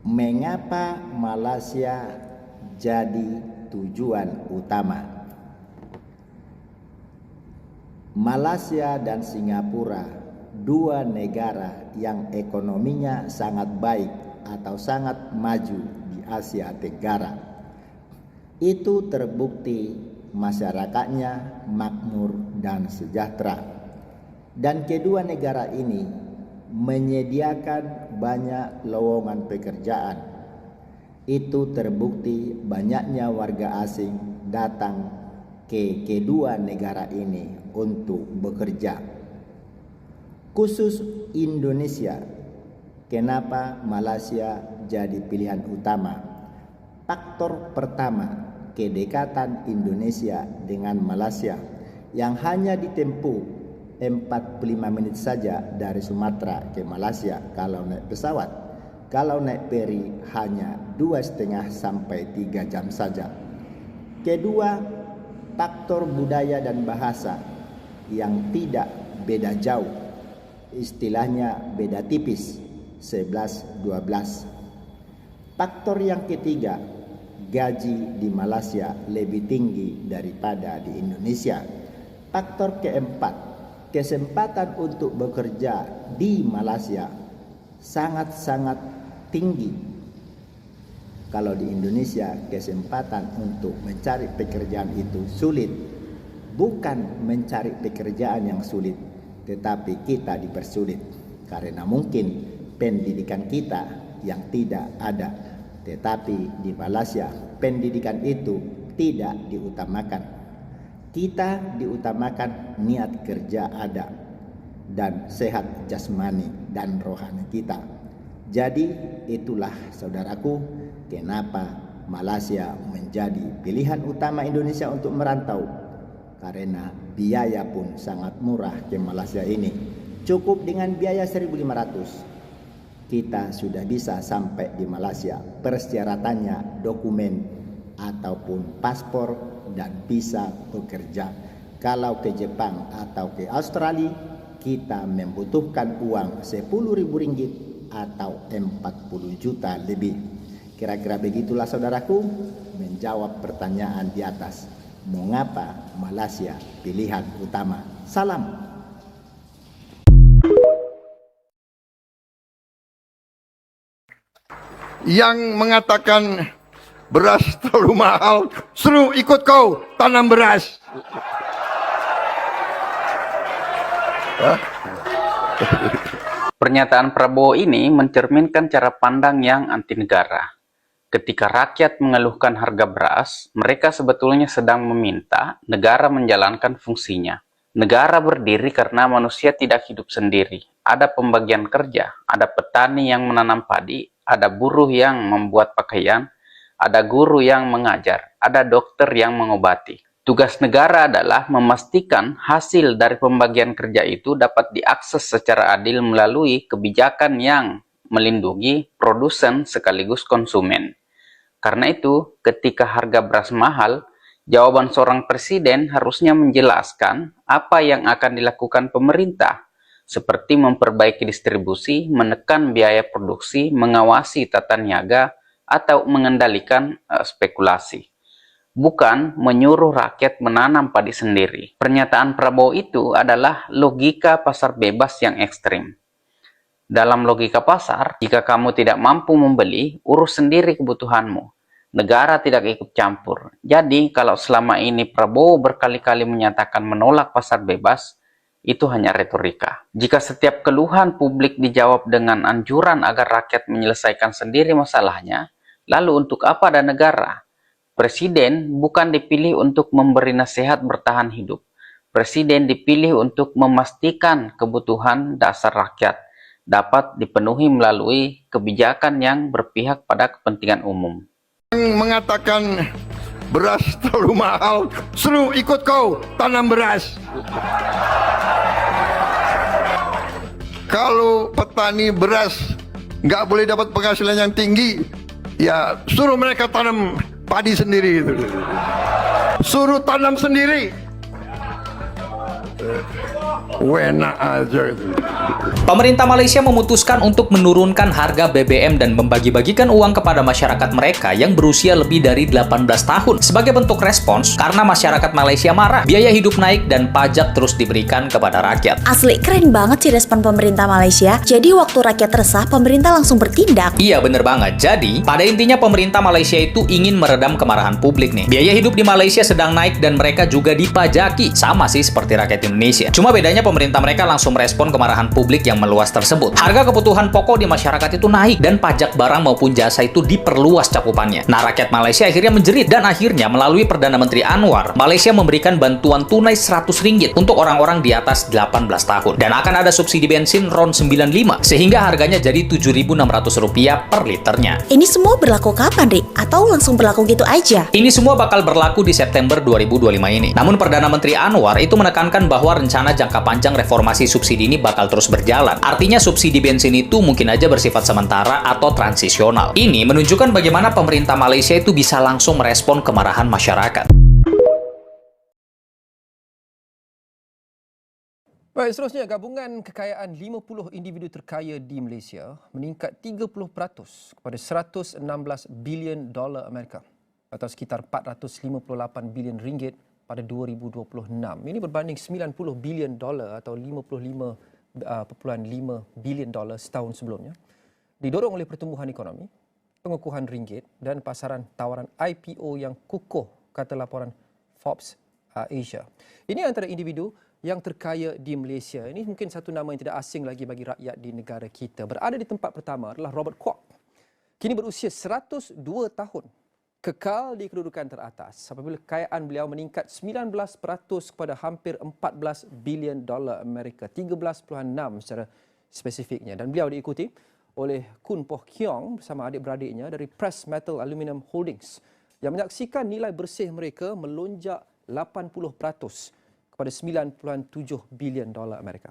Mengapa Malaysia jadi tujuan utama? Malaysia dan Singapura, dua negara yang ekonominya sangat baik atau sangat maju di Asia Tenggara. Itu terbukti masyarakatnya makmur dan sejahtera. Dan kedua negara ini menyediakan banyak lowongan pekerjaan. Itu terbukti banyaknya warga asing datang ke kedua negara ini untuk bekerja. Khusus Indonesia, kenapa Malaysia jadi pilihan utama? Faktor pertama, kedekatan Indonesia dengan Malaysia yang hanya ditempuh 45 menit saja dari Sumatera ke Malaysia kalau naik pesawat. Kalau naik feri hanya 2,5 sampai 3 jam saja. Kedua, faktor budaya dan bahasa yang tidak beda jauh. Istilahnya beda tipis, 11-12. Faktor yang ketiga, gaji di Malaysia lebih tinggi daripada di Indonesia. Faktor keempat, kesempatan untuk bekerja di Malaysia sangat-sangat tinggi. Kalau di Indonesia kesempatan untuk mencari pekerjaan itu sulit. Bukan mencari pekerjaan yang sulit, tetapi kita dipersulit karena mungkin pendidikan kita yang tidak ada. Tetapi di Malaysia pendidikan itu tidak diutamakan. Kita diutamakan niat kerja ada dan sehat jasmani dan rohani kita. Jadi itulah saudaraku kenapa Malaysia menjadi pilihan utama Indonesia untuk merantau. Karena biaya pun sangat murah ke Malaysia ini. Cukup dengan biaya 1.500 kita sudah bisa sampai di Malaysia. Persyaratannya dokumen ataupun paspor dan bisa bekerja. Kalau ke Jepang atau ke Australia, kita membutuhkan uang 10.000 ringgit atau 40 juta lebih. Kira-kira begitulah saudaraku menjawab pertanyaan di atas. Mengapa Malaysia pilihan utama? Salam. Yang mengatakan beras terlalu mahal, suruh ikut kau tanam beras. Pernyataan Prabowo ini mencerminkan cara pandang yang anti negara. Ketika rakyat mengeluhkan harga beras, mereka sebetulnya sedang meminta negara menjalankan fungsinya. Negara berdiri karena manusia tidak hidup sendiri. Ada pembagian kerja, ada petani yang menanam padi, ada buruh yang membuat pakaian, ada guru yang mengajar, ada dokter yang mengobati. Tugas negara adalah memastikan hasil dari pembagian kerja itu dapat diakses secara adil melalui kebijakan yang melindungi produsen sekaligus konsumen. Karena itu, ketika harga beras mahal, jawaban seorang presiden harusnya menjelaskan apa yang akan dilakukan pemerintah, seperti memperbaiki distribusi, menekan biaya produksi, mengawasi tata niaga, atau mengendalikan spekulasi. Bukan menyuruh rakyat menanam padi sendiri. Pernyataan Prabowo itu adalah logika pasar bebas yang ekstrim. Dalam logika pasar, jika kamu tidak mampu membeli, urus sendiri kebutuhanmu. Negara tidak ikut campur. Jadi, kalau selama ini Prabowo berkali-kali menyatakan menolak pasar bebas, itu hanya retorika. Jika setiap keluhan publik dijawab dengan anjuran agar rakyat menyelesaikan sendiri masalahnya, lalu untuk apa ada negara? Presiden bukan dipilih untuk memberi nasihat bertahan hidup. Presiden dipilih untuk memastikan kebutuhan dasar rakyat dapat dipenuhi melalui kebijakan yang berpihak pada kepentingan umum. Yang mengatakan beras terlalu mahal, suruh ikut kau tanam beras. Kalau petani beras nggak boleh dapat penghasilan yang tinggi, ya suruh mereka tanam padi sendiri itu. Suruh tanam sendiri. Wena aja. Pemerintah Malaysia memutuskan untuk menurunkan harga BBM dan membagi-bagikan uang kepada masyarakat mereka yang berusia lebih dari 18 tahun. Sebagai bentuk respons, karena masyarakat Malaysia marah, biaya hidup naik dan pajak terus diberikan kepada rakyat. Asli, keren banget sih respon pemerintah Malaysia. Jadi waktu rakyat resah, pemerintah langsung bertindak. Iya, bener banget. Jadi, pada intinya pemerintah Malaysia itu ingin meredam kemarahan publik nih. Biaya hidup di Malaysia sedang naik dan mereka juga dipajaki. Sama sih seperti rakyat Indonesia. Cuma bedanya pemerintah mereka langsung merespon kemarahan publik yang meluas tersebut. Harga kebutuhan pokok di masyarakat itu naik dan pajak barang maupun jasa itu diperluas cakupannya. Nah, rakyat Malaysia akhirnya menjerit dan akhirnya melalui Perdana Menteri Anwar, Malaysia memberikan bantuan tunai RM100 untuk orang-orang di atas 18 tahun. Dan akan ada subsidi bensin RON 95 sehingga harganya jadi RM7.600 per liternya. Ini semua berlaku kapan, Rik? Atau langsung berlaku gitu aja? Ini semua bakal berlaku di September 2025 ini. Namun Perdana Menteri Anwar itu menekankan bahwa rencana jangka panjang reformasi subsidi ini bakal terus berjalan. Artinya subsidi bensin itu mungkin aja bersifat sementara atau transisional. Ini menunjukkan bagaimana pemerintah Malaysia itu bisa langsung merespon kemarahan masyarakat. Baik, seterusnya gabungan kekayaan 50 individu terkaya di Malaysia meningkat 30% kepada $116 bilion Amerika atau sekitar 458 bilion ringgit pada 2026. Ini berbanding 90 bilion dolar atau 55.5 bilion dolar setahun sebelumnya. Didorong oleh pertumbuhan ekonomi, pengukuhan ringgit dan pasaran tawaran IPO yang kukuh, kata laporan Forbes Asia. Ini antara individu yang terkaya di Malaysia. Ini mungkin satu nama yang tidak asing lagi bagi rakyat di negara kita. Berada di tempat pertama adalah Robert Kwok. Kini berusia 102 tahun. Kekal di kedudukan teratas apabila kekayaan beliau meningkat 19% kepada hampir 14 bilion dolar Amerika, 13.6 secara spesifiknya. Dan beliau diikuti oleh Kun Poh Kiong bersama adik-beradiknya dari Press Metal Aluminium Holdings yang menyaksikan nilai bersih mereka melonjak 80% kepada 9.7 bilion dolar Amerika.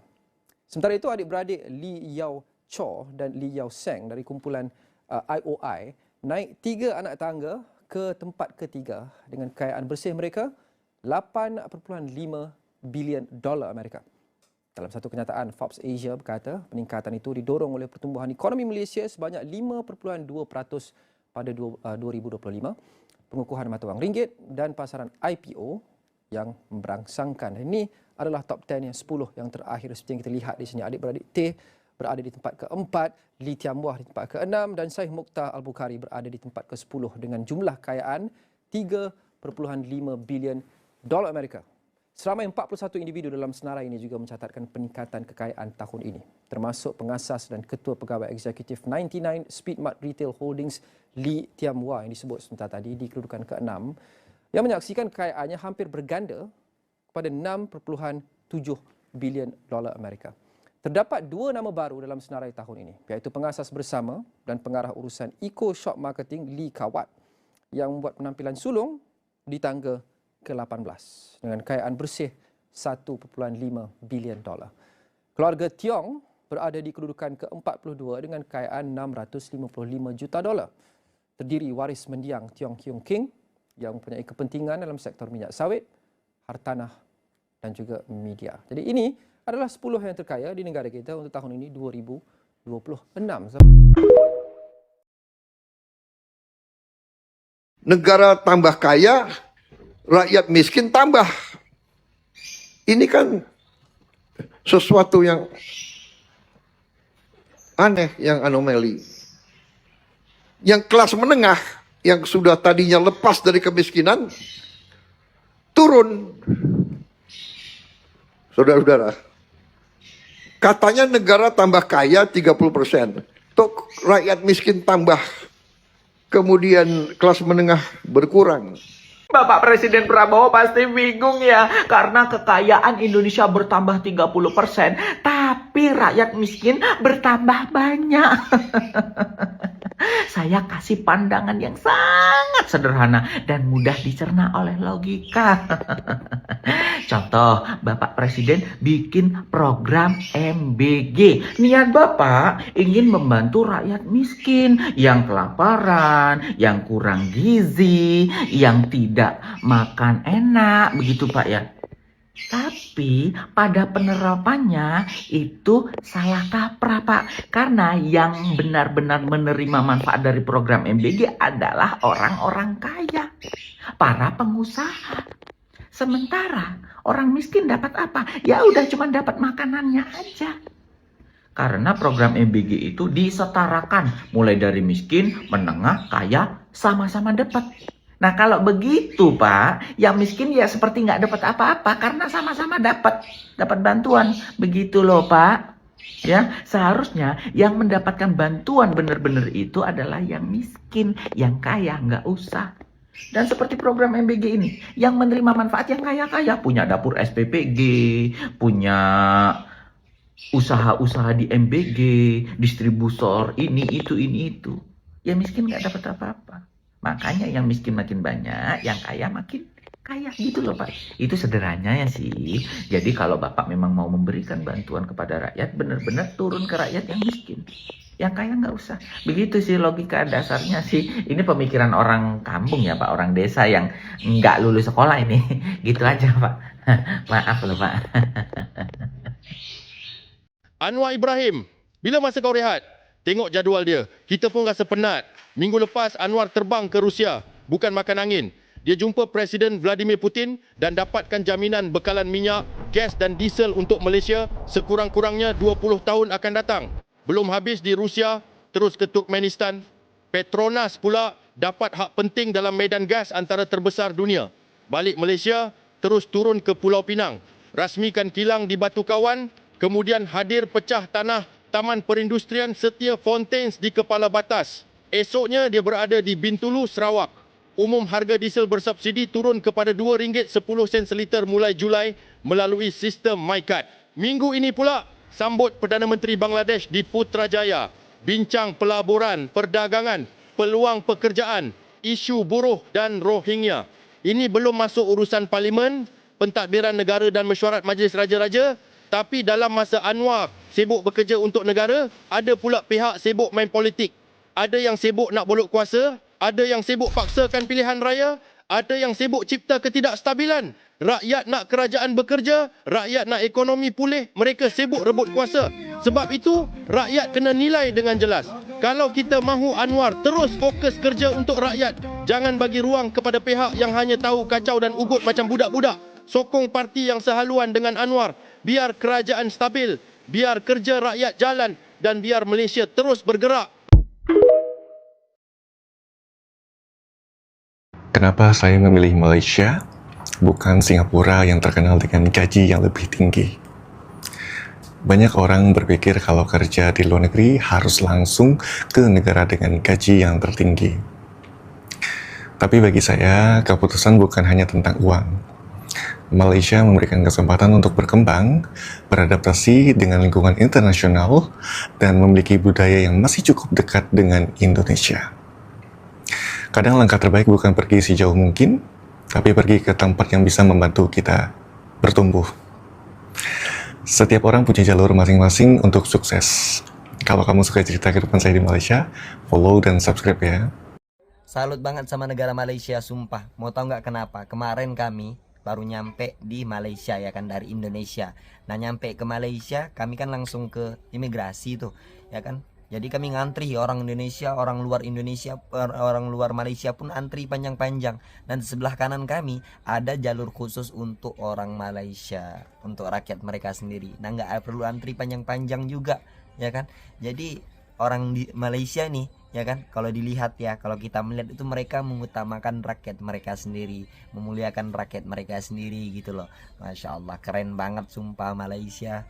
Sementara itu, adik-beradik Lee Yao Cho dan Lee Yao Seng dari kumpulan IOI naik 3 anak tangga ke tempat ketiga dengan kekayaan bersih mereka 8.5 bilion dolar Amerika. Dalam satu kenyataan, Forbes Asia berkata peningkatan itu didorong oleh pertumbuhan ekonomi Malaysia sebanyak 5.2% pada 2025, pengukuhan mata wang ringgit dan pasaran IPO yang memberangsangkan. Ini adalah top 10 yang 10 yang terakhir seperti yang kita lihat di sini. Adik-beradik Teh berada di tempat keempat, Lee Tiam Wah di tempat ke-6 dan Syekh Mukhtar Al-Bukhari berada di tempat ke-10 dengan jumlah kekayaan 3.5 bilion dolar Amerika. Seramai 41 individu dalam senarai ini juga mencatatkan peningkatan kekayaan tahun ini, termasuk pengasas dan ketua pegawai eksekutif 99 Speedmart Retail Holdings Lee Tiam Wah yang disebut sebentar tadi di kedudukan ke-6 yang menyaksikan kekayaannya hampir berganda kepada 6.7 bilion dolar Amerika. Terdapat 2 nama baru dalam senarai tahun ini, iaitu pengasas bersama dan pengarah urusan Eco Shop Marketing Lee Kawat yang membuat penampilan sulung di tangga ke-18 dengan kekayaan bersih 1.5 bilion dolar. Keluarga Tiong berada di kedudukan ke-42 dengan kekayaan 655 juta dolar. Terdiri waris mendiang Tiong Kiong King yang mempunyai kepentingan dalam sektor minyak sawit, hartanah dan juga media. Jadi ini adalah 10 yang terkaya di negara kita untuk tahun ini 2026. Negara tambah kaya, rakyat miskin tambah. Ini kan sesuatu yang aneh, yang anomali. Yang kelas menengah, yang sudah tadinya lepas dari kemiskinan, turun. Saudara-saudara, katanya negara tambah kaya 30%. Tok rakyat miskin tambah. Kemudian kelas menengah berkurang. Bapak Presiden Prabowo pasti bingung ya, karena kekayaan Indonesia bertambah 30%, tapi rakyat miskin bertambah banyak. Saya kasih pandangan yang sangat sederhana dan mudah dicerna oleh logika. Contoh, Bapak Presiden bikin program MBG. Niat Bapak ingin membantu rakyat miskin yang kelaparan, yang kurang gizi, yang tidak makan enak, begitu Pak ya. Tapi pada penerapannya itu salah kaprah, Pak. Karena yang benar-benar menerima manfaat dari program MBG adalah orang-orang kaya, para pengusaha. Sementara orang miskin dapat apa? Ya udah cuma dapat makanannya aja. Karena program MBG itu disetarakan, mulai dari miskin, menengah, kaya, sama-sama dapat. Nah kalau begitu Pak, yang miskin ya seperti nggak dapat apa-apa karena sama-sama dapat bantuan. Begitu loh Pak. Ya, seharusnya yang mendapatkan bantuan benar-benar itu adalah yang miskin, yang kaya nggak usah. Dan seperti program MBG ini, yang menerima manfaat yang kaya-kaya, punya dapur SPPG, punya usaha-usaha di MBG, distributor ini itu. Yang miskin nggak dapat apa-apa. Makanya yang miskin makin banyak, yang kaya makin kaya gitu loh Pak. Itu sederhananya sih. Jadi kalau Bapak memang mau memberikan bantuan kepada rakyat, benar-benar turun ke rakyat yang miskin. Yang kaya nggak usah. Begitu sih logika dasarnya sih. Ini pemikiran orang kampung ya Pak, orang desa yang nggak lulus sekolah ini. Gitu aja Pak. Maaf loh Pak. Anwar Ibrahim, bila masa kau rehat? Tengok jadual dia. Kita pun rasa penat. Minggu lepas Anwar terbang ke Rusia, bukan makan angin. Dia jumpa Presiden Vladimir Putin dan dapatkan jaminan bekalan minyak, gas dan diesel untuk Malaysia sekurang-kurangnya 20 tahun akan datang. Belum habis di Rusia, terus ke Turkmenistan. Petronas pula dapat hak penting dalam medan gas antara terbesar dunia. Balik Malaysia, terus turun ke Pulau Pinang. Rasmikan kilang di Batu Kawan, kemudian hadir pecah tanah Taman Perindustrian Setia Fontaines di Kepala Batas. Esoknya dia berada di Bintulu, Sarawak. Umum harga diesel bersubsidi turun kepada RM2.10 seliter mulai Julai melalui sistem MyCard. Minggu ini pula sambut Perdana Menteri Bangladesh di Putrajaya. Bincang pelaburan, perdagangan, peluang pekerjaan, isu buruh dan Rohingya. Ini belum masuk urusan parlimen, pentadbiran negara dan mesyuarat Majlis Raja-Raja. Tapi dalam masa Anwar sibuk bekerja untuk negara, ada pula pihak sibuk main politik. Ada yang sibuk nak bolot kuasa, ada yang sibuk paksakan pilihan raya, ada yang sibuk cipta ketidakstabilan. Rakyat nak kerajaan bekerja, rakyat nak ekonomi pulih, mereka sibuk rebut kuasa. Sebab itu, rakyat kena nilai dengan jelas. Kalau kita mahu Anwar terus fokus kerja untuk rakyat, jangan bagi ruang kepada pihak yang hanya tahu kacau dan ugut macam budak-budak. Sokong parti yang sehaluan dengan Anwar. Biar kerajaan stabil, biar kerja rakyat jalan dan biar Malaysia terus bergerak. Kenapa saya memilih Malaysia, bukan Singapura yang terkenal dengan gaji yang lebih tinggi? Banyak orang berpikir kalau kerja di luar negeri harus langsung ke negara dengan gaji yang tertinggi. Tapi bagi saya, keputusan bukan hanya tentang uang. Malaysia memberikan kesempatan untuk berkembang, beradaptasi dengan lingkungan internasional, dan memiliki budaya yang masih cukup dekat dengan Indonesia. Kadang langkah terbaik bukan pergi sejauh mungkin, tapi pergi ke tempat yang bisa membantu kita bertumbuh. Setiap orang punya jalur masing-masing untuk sukses. Kalau kamu suka cerita kehidupan saya di Malaysia, follow dan subscribe ya. Salut banget sama negara Malaysia, sumpah. Mau tahu nggak kenapa? Kemarin kami baru nyampe di Malaysia ya kan, dari Indonesia. Nah nyampe ke Malaysia, kami kan langsung ke imigrasi tuh ya kan. Jadi kami ngantri, orang Indonesia, orang luar Indonesia, orang luar Malaysia pun antri panjang-panjang. Dan di sebelah kanan kami ada jalur khusus untuk orang Malaysia, untuk rakyat mereka sendiri. Nah nggak perlu antri panjang-panjang juga ya kan. Jadi orang di Malaysia nih ya kan, kalau dilihat ya, kalau kita melihat itu mereka mengutamakan rakyat mereka sendiri, memuliakan rakyat mereka sendiri gitu loh. Masya Allah, keren banget sumpah Malaysia.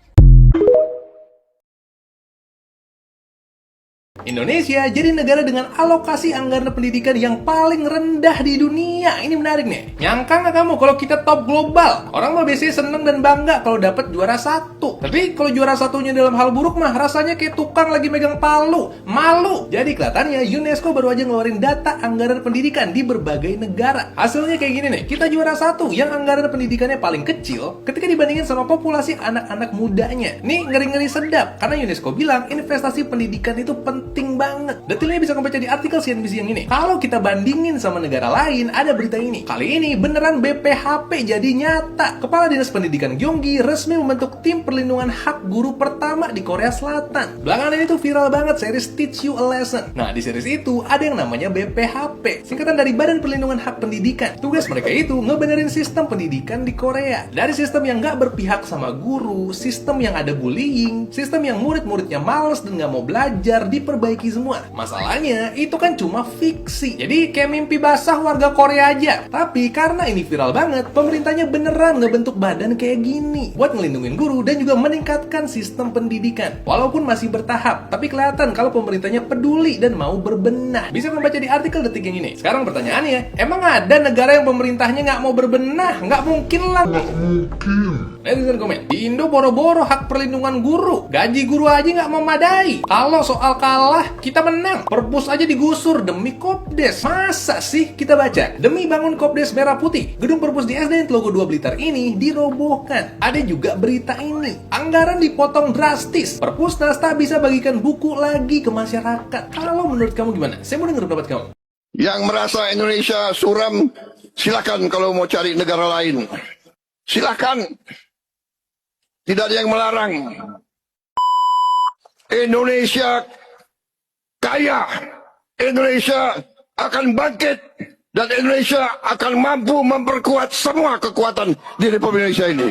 Indonesia jadi negara dengan alokasi anggaran pendidikan yang paling rendah di dunia. Ini menarik nih. Nyangka nggak kamu kalau kita top global? Orang mah biasanya seneng dan bangga kalau dapat juara satu. Tapi kalau juara satunya dalam hal buruk mah rasanya kayak tukang lagi megang palu. Malu. Jadi kelihatannya UNESCO baru aja ngeluarin data anggaran pendidikan di berbagai negara. Hasilnya kayak gini nih. Kita juara satu yang anggaran pendidikannya paling kecil ketika dibandingin sama populasi anak-anak mudanya. Nih ngeri-ngeri sedap. Karena UNESCO bilang investasi pendidikan itu penting penting banget. Detailnya bisa kamu baca di artikel CNBC yang ini. Kalau kita bandingin sama negara lain, ada berita ini. Kali ini beneran BPHP jadi nyata. Kepala Dinas Pendidikan Gyeonggi resmi membentuk tim perlindungan hak guru pertama di Korea Selatan. Belakangan ini tuh viral banget series Teach You a Lesson. Nah, di series itu ada yang namanya BPHP, singkatan dari Badan Perlindungan Hak Pendidikan. Tugas mereka itu ngebenerin sistem pendidikan di Korea. Dari sistem yang nggak berpihak sama guru, sistem yang ada bullying, sistem yang murid-muridnya males dan nggak mau belajar, diperbaiki semua. Masalahnya, itu kan cuma fiksi. Jadi kayak mimpi basah warga Korea aja. Tapi karena ini viral banget, pemerintahnya beneran ngebentuk badan kayak gini buat ngelindungin guru dan juga meningkatkan sistem pendidikan. Walaupun masih bertahap, tapi kelihatan kalau pemerintahnya peduli dan mau berbenah. Bisa membaca di artikel Detik yang ini. Sekarang pertanyaannya, emang ada negara yang pemerintahnya nggak mau berbenah? Nggak mungkin lah. Netizen komen, di Indo boro-boro hak perlindungan guru, gaji guru aja nggak memadai. Kalau soal kalah, kita menang. Perpus aja digusur demi Kopdes. Masa sih? Kita baca, demi bangun Kopdes Merah Putih, gedung perpus di SDN Tlogo 2 Blitar ini dirobohkan. Ada juga berita ini, anggaran dipotong drastis. Perpusnas tak bisa bagikan buku lagi ke masyarakat. Kalau menurut kamu gimana? Saya mau dengar pendapat kamu. Yang merasa Indonesia suram, silakan kalau mau cari negara lain. Silakan. Tidak ada yang melarang. Indonesia kaya. Indonesia akan bangkit. Dan Indonesia akan mampu memperkuat semua kekuatan di Republik Indonesia ini.